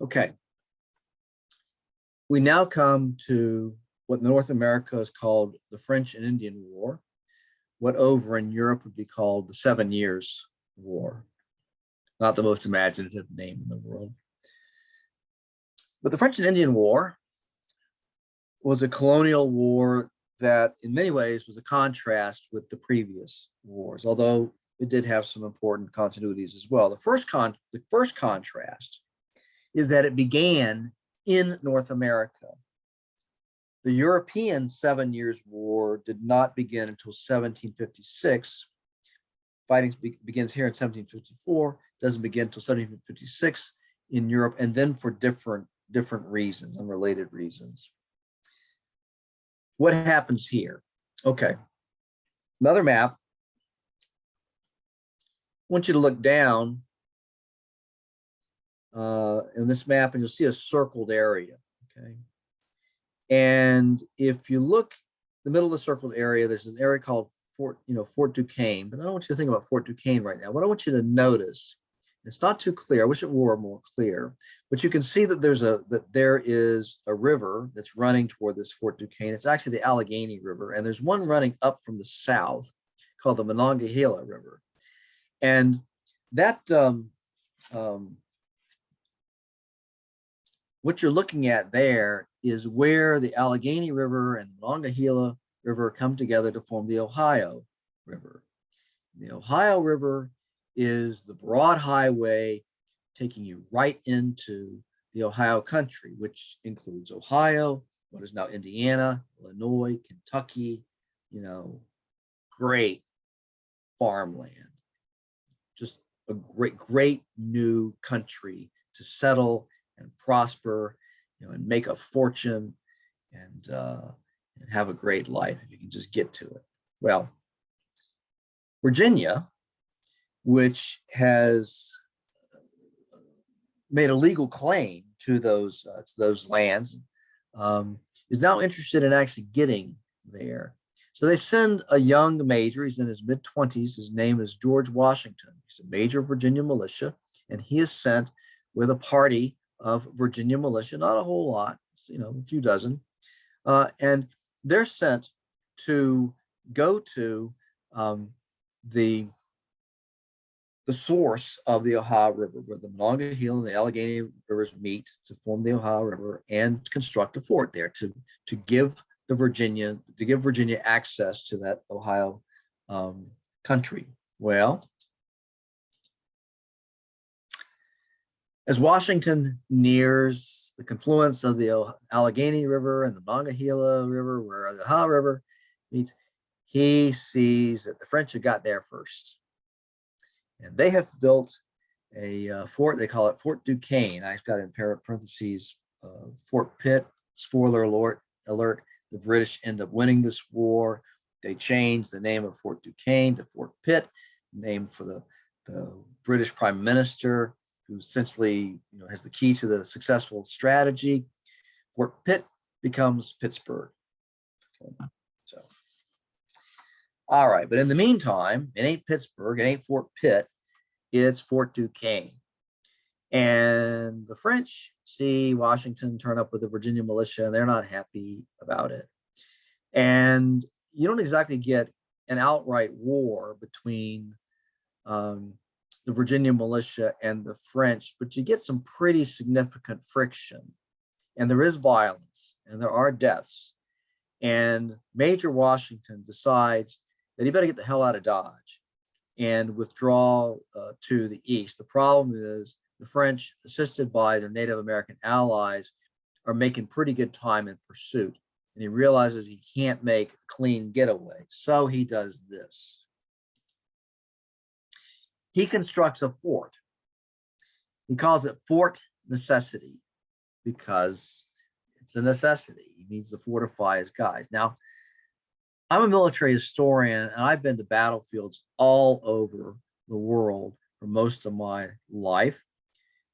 Okay, we now come to what North America is called the French and Indian War, what over in Europe would be called the 7 Years' War. Not the most imaginative name in the world. But the French and Indian War was a colonial war that in many ways was a contrast with the previous wars, although it did have some important continuities as well. The first contrast is that it began in North America. The European 7 Years' War did not begin until 1756. Fighting begins here in 1754, doesn't begin until 1756 in Europe, and then for different reasons, unrelated reasons. What happens here? Okay, another map. I want you to look down in this map, and you'll see a circled area. Okay, and if you look in the middle of the circled area, there's an area called Fort Duquesne. But I don't want you to think about Fort Duquesne right now. What I want you to notice, it's not too clear. I wish it were more clear, but you can see that there is a river that's running toward this Fort Duquesne. It's actually the Allegheny River, and there's one running up from the south called the Monongahela River, and that what you're looking at there is where the Allegheny River and the Monongahela River come together to form the Ohio River. The Ohio River is the broad highway taking you right into the Ohio country, which includes Ohio, what is now Indiana, Illinois, Kentucky, great farmland. Just a great new country to settle and prosper, and make a fortune and have a great life if you can just get to it. Well, Virginia, which has made a legal claim to those lands, is now interested in actually getting there. So they send a young major. He's in his mid-20s. His name is George Washington. He's a major of Virginia militia, and he is sent with a party of Virginia militia, not a whole lot, a few dozen, and they're sent to go to the source of the Ohio River, where the Monongahela and the Allegheny rivers meet to form the Ohio River, and construct a fort there to give Virginia access to that Ohio country. Well, as Washington nears the confluence of the Allegheny River and the Monongahela River, where the Ohio River meets, he sees that the French have got there first. And they have built a fort. They call it Fort Duquesne. I've got in parentheses Fort Pitt. Spoiler alert, the British end up winning this war. They change the name of Fort Duquesne to Fort Pitt, named for the British Prime Minister, who essentially has the key to the successful strategy. Fort Pitt becomes Pittsburgh. Okay. So, all right, but in the meantime, it ain't Pittsburgh, it ain't Fort Pitt, it's Fort Duquesne. And the French see Washington turn up with the Virginia militia, and they're not happy about it. And you don't exactly get an outright war between the Virginia militia and the French, but you get some pretty significant friction, and there is violence, and there are deaths. And Major Washington decides that he better get the hell out of Dodge and withdraw to the east. The problem is the French, assisted by their Native American allies, are making pretty good time in pursuit. And he realizes he can't make a clean getaway. So he does this. He constructs a fort. He calls it Fort Necessity because it's a necessity. He needs to fortify his guys. Now, I'm a military historian, and I've been to battlefields all over the world for most of my life.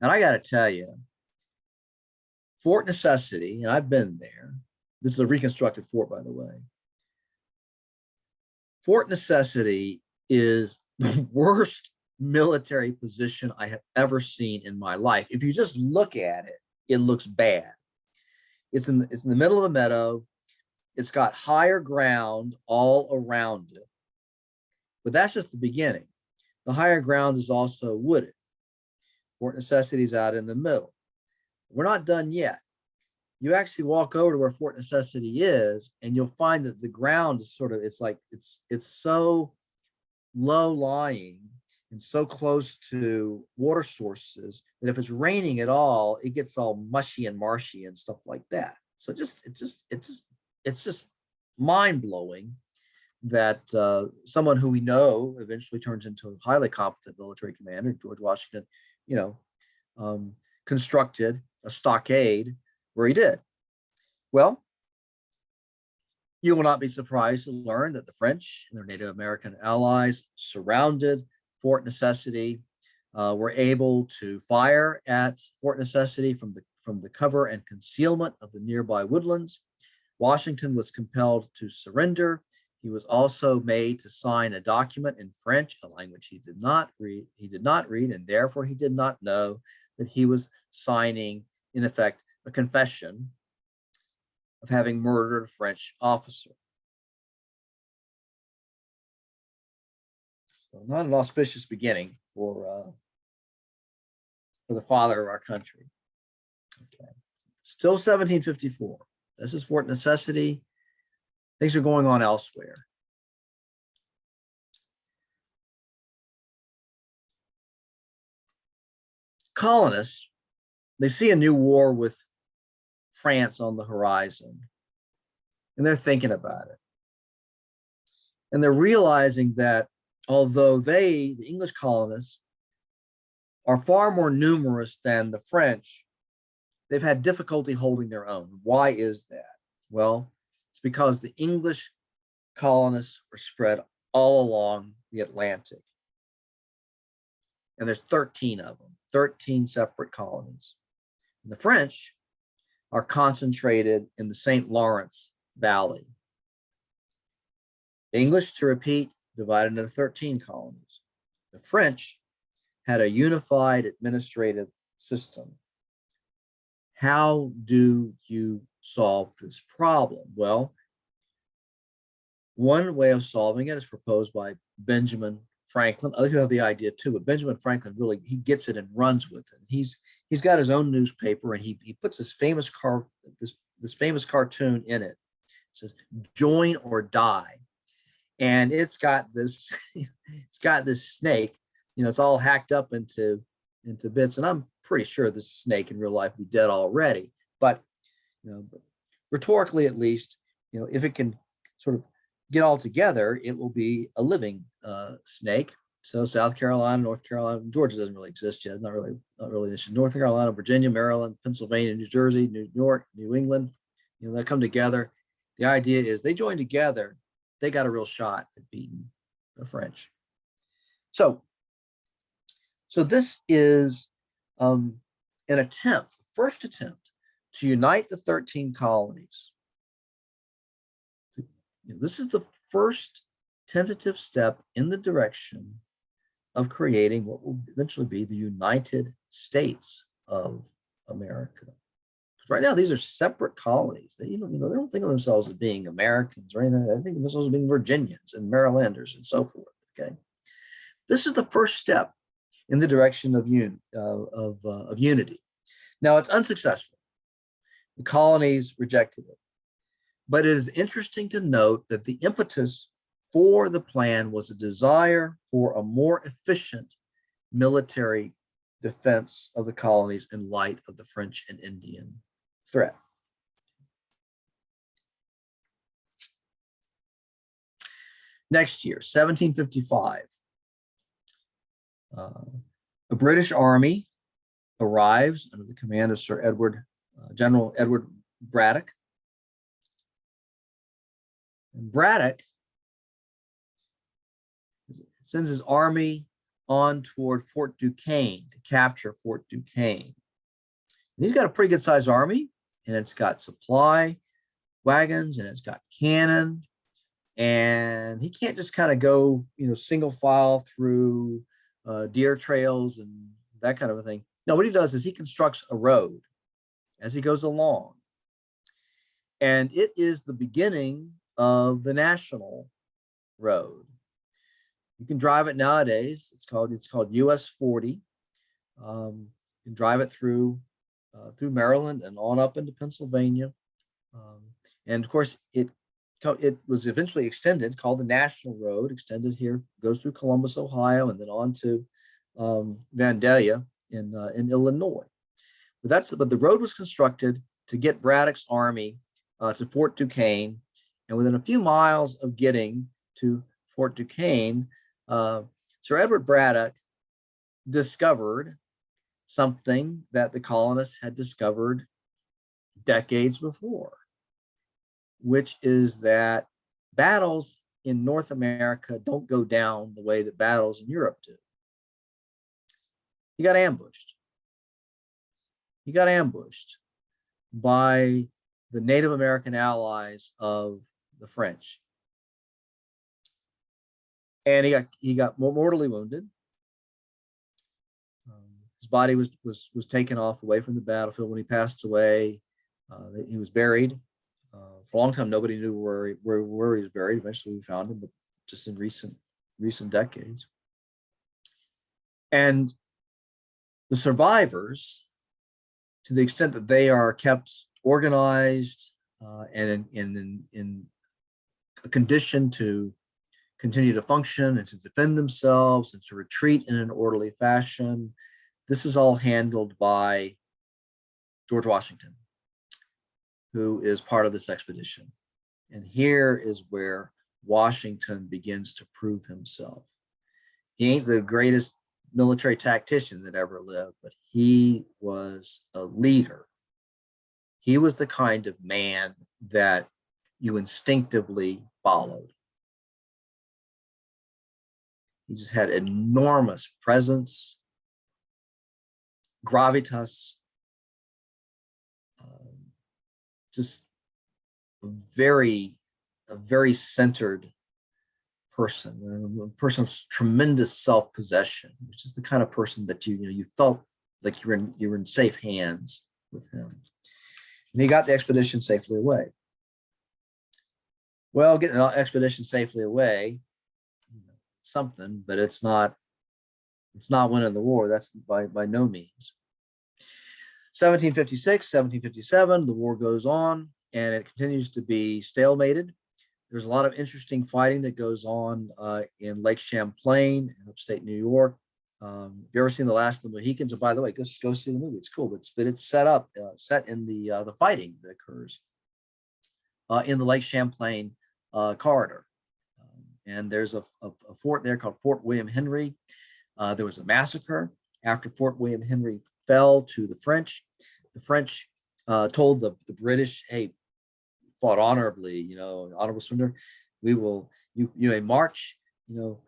And I got to tell you, Fort Necessity, and I've been there. This is a reconstructed fort, by the way. Fort Necessity is the worst military position I have ever seen in my life. If you just look at it, it looks bad. It's in the middle of a meadow. It's got higher ground all around it, but that's just the beginning. The higher ground is also wooded. Fort Necessity is out in the middle. We're not done yet. You actually walk over to where Fort Necessity is, and you'll find that the ground is sort of, it's like it's so low lying and so close to water sources that if it's raining at all, it gets all mushy and marshy and stuff like that. So it's just mind blowing that someone who we know eventually turns into a highly competent military commander, George Washington, you know, constructed a stockade where he did. Well, you will not be surprised to learn that the French and their Native American allies surrounded Fort Necessity, were able to fire at Fort Necessity from the cover and concealment of the nearby woodlands. Washington was compelled to surrender. He was also made to sign a document in French, a language he did not read. He did not read, and therefore he did not know that he was signing, in effect, a confession of having murdered a French officer. So not an auspicious beginning for the father of our country. Okay. Still 1754. This is Fort Necessity. Things are going on elsewhere. Colonists, they see a new war with France on the horizon, and they're thinking about it. And they're realizing that although the English colonists, are far more numerous than the French, they've had difficulty holding their own. Why is that? Well, it's because the English colonists are spread all along the Atlantic. And there's 13 of them, 13 separate colonies. And the French are concentrated in the St. Lawrence Valley. The English, to repeat, divided into 13 colonies. The French had a unified administrative system. How do you solve this problem? Well, one way of solving it is proposed by Benjamin Franklin. Other people have the idea too, but Benjamin Franklin really, he gets it and runs with it. He's got his own newspaper, and he puts this famous famous cartoon in it. It says "Join or Die," and it's got this snake. It's all hacked up into bits, and I'm pretty sure this snake in real life would be dead already. But rhetorically, at least, if it can sort of get all together, it will be a living snake. So South Carolina, North Carolina, Georgia doesn't really exist yet. Not really an issue. North Carolina, Virginia, Maryland, Pennsylvania, New Jersey, New York, New England, they come together. The idea is they join together, they got a real shot at beating the French. So this is an attempt, first attempt to unite the 13 colonies. This is the first tentative step in the direction of creating what will eventually be the United States of America. Right now, these are separate colonies. They don't think of themselves as being Americans or anything. They think of themselves as being Virginians and Marylanders and so forth. Okay, this is the first step in the direction of unity. Now, it's unsuccessful. The colonies rejected it. But it is interesting to note that the impetus for the plan was a desire for a more efficient military defense of the colonies in light of the French and Indian threat. Next year, 1755, a British army arrives under the command of General Edward Braddock. And Braddock sends his army on toward Fort Duquesne to capture Fort Duquesne. And he's got a pretty good sized army, and it's got supply wagons, and it's got cannon, and he can't just kind of go, single file through deer trails and that kind of a thing. No, what he does is he constructs a road as he goes along. And it is the beginning of the national road. You can drive it nowadays. It's called US 40. You can drive it through Maryland and on up into Pennsylvania. And of course, it was eventually extended, called the National Road, extended here, goes through Columbus, Ohio, and then on to Vandalia in Illinois. But the road was constructed to get Braddock's army to Fort Duquesne, and within a few miles of getting to Fort Duquesne, Sir Edward Braddock discovered something that the colonists had discovered decades before, which is that battles in North America don't go down the way that battles in Europe do. He got ambushed. He got ambushed by the Native American allies of the French. And he got mortally wounded. His body was taken off away from the battlefield. When he passed away, he was buried. For a long time, nobody knew where he was buried. Eventually, we found him, but just in recent decades. And the survivors, to the extent that they are kept organized and in a condition to continue to function and to defend themselves and to retreat in an orderly fashion, this is all handled by George Washington, who is part of this expedition. And here is where Washington begins to prove himself. He ain't the greatest military tactician that ever lived, but he was a leader. He was the kind of man that you instinctively followed. He just had enormous presence, gravitas, just a very centered person, a person of tremendous self-possession, which is the kind of person that you felt like you were in safe hands with him. And he got the expedition safely away. Well, getting the expedition safely away, something, but it's not winning the war. That's by no means. 1756, 1757, the war goes on, and it continues to be stalemated. There's a lot of interesting fighting that goes on in Lake Champlain in upstate New York. Have you ever seen The Last of the Mohicans? And by the way, go see the movie. It's cool, but it's set in the fighting that occurs in the Lake Champlain corridor. And there's a fort there called Fort William Henry. There was a massacre after Fort William Henry fell to the French. The French told the British, "Hey, fought honorably, honorable surrender. You may march, to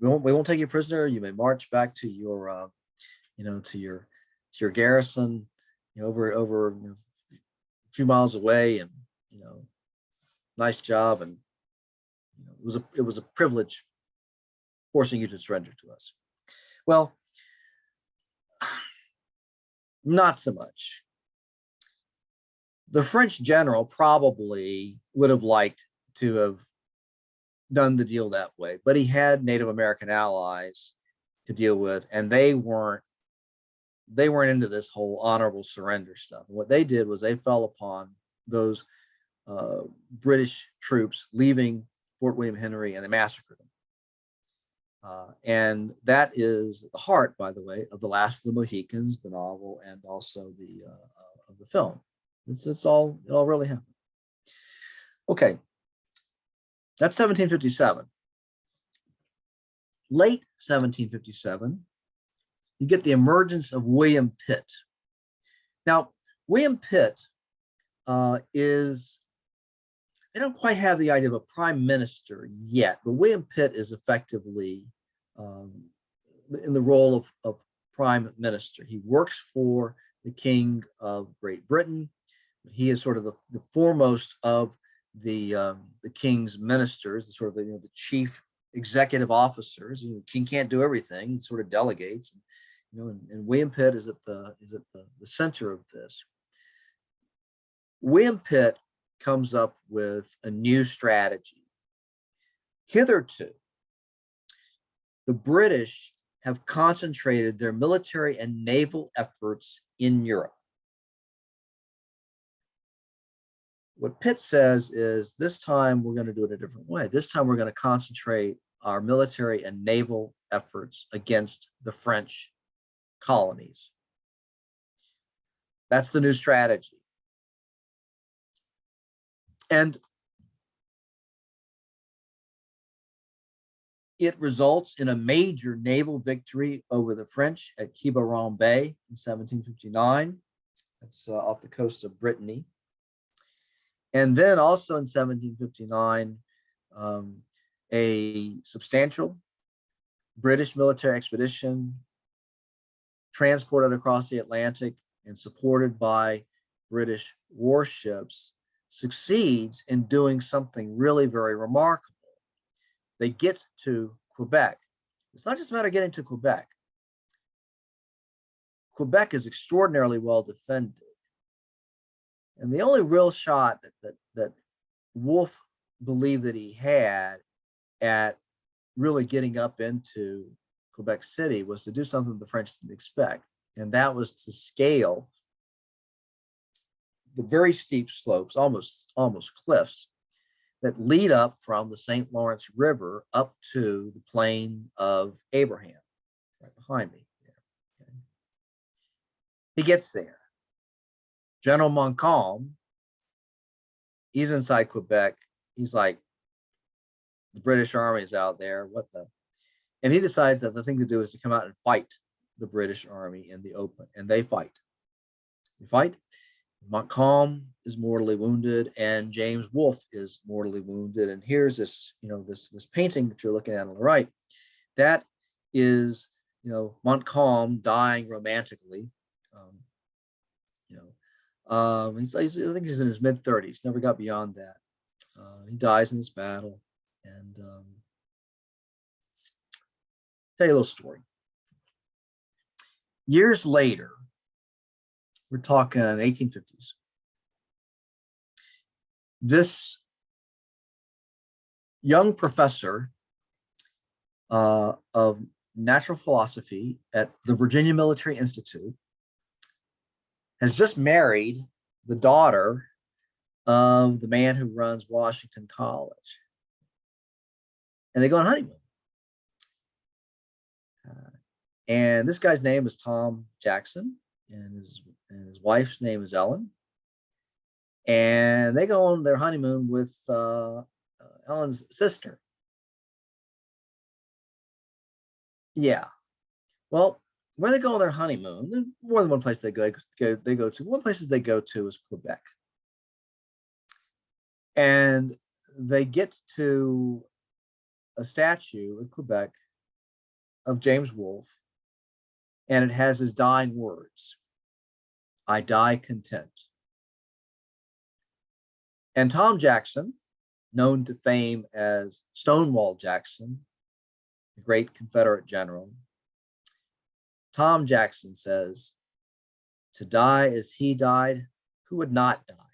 we won't take you prisoner. You may march back to your to your garrison, over a few miles away, and nice job." And it was a privilege forcing you to surrender to us. Well, not so much. The French general probably would have liked to have done the deal that way, but he had Native American allies to deal with, and they weren't into this whole honorable surrender stuff. And what they did was they fell upon those British troops leaving Fort William Henry, and they massacred them. And that is the heart, by the way, of The Last of the Mohicans, the novel, and also of the film. It all really happened. Okay, that's 1757. Late 1757, you get the emergence of William Pitt. Now, William Pitt they don't quite have the idea of a prime minister yet, but William Pitt is effectively in the role of prime minister. He works for the King of Great Britain. He is sort of the foremost of the king's ministers, the chief executive officers. King can't do everything; he sort of delegates. And William Pitt is at the center of this. William Pitt comes up with a new strategy. Hitherto, the British have concentrated their military and naval efforts in Europe. What Pitt says is, this time we're going to do it a different way. This time we're going to concentrate our military and naval efforts against the French colonies. That's the new strategy. And it results in a major naval victory over the French at Quiberon Bay in 1759. That's off the coast of Brittany. And then also in 1759, a substantial British military expedition transported across the Atlantic and supported by British warships succeeds in doing something really very remarkable. They get to Quebec. It's not just a matter of getting to Quebec. Quebec is extraordinarily well defended. And the only real shot that Wolfe believed that he had at really getting up into Quebec City was to do something the French didn't expect. And that was to scale the very steep slopes, almost cliffs, that lead up from the St. Lawrence River up to the plain of Abraham, right behind me. Okay. He gets there. General Montcalm, he's inside Quebec. He's like, the British Army is out there. What the? And he decides that the thing to do is to come out and fight the British Army in the open. And they fight. They fight. Montcalm is mortally wounded, and James Wolfe is mortally wounded. And here's this, this painting that you're looking at on the right. That is, Montcalm dying romantically. I think he's in his mid-30s. Never got beyond that. He dies in this battle. And tell you a little story. Years later, we're talking 1850s. This young professor of natural philosophy at the Virginia Military Institute has just married the daughter of the man who runs Washington College. And they go on honeymoon. And this guy's name is Tom Jackson, and his wife's name is Ellen. And they go on their honeymoon with Ellen's sister. Yeah. Well, where they go on their honeymoon, there's more than one place they go to. One place they go to is Quebec. And they get to a statue in Quebec of James Wolfe, and it has his dying words, "I die content." And Tom Jackson, known to fame as Stonewall Jackson, the great Confederate general, Tom Jackson says, "To die as he died, who would not die?"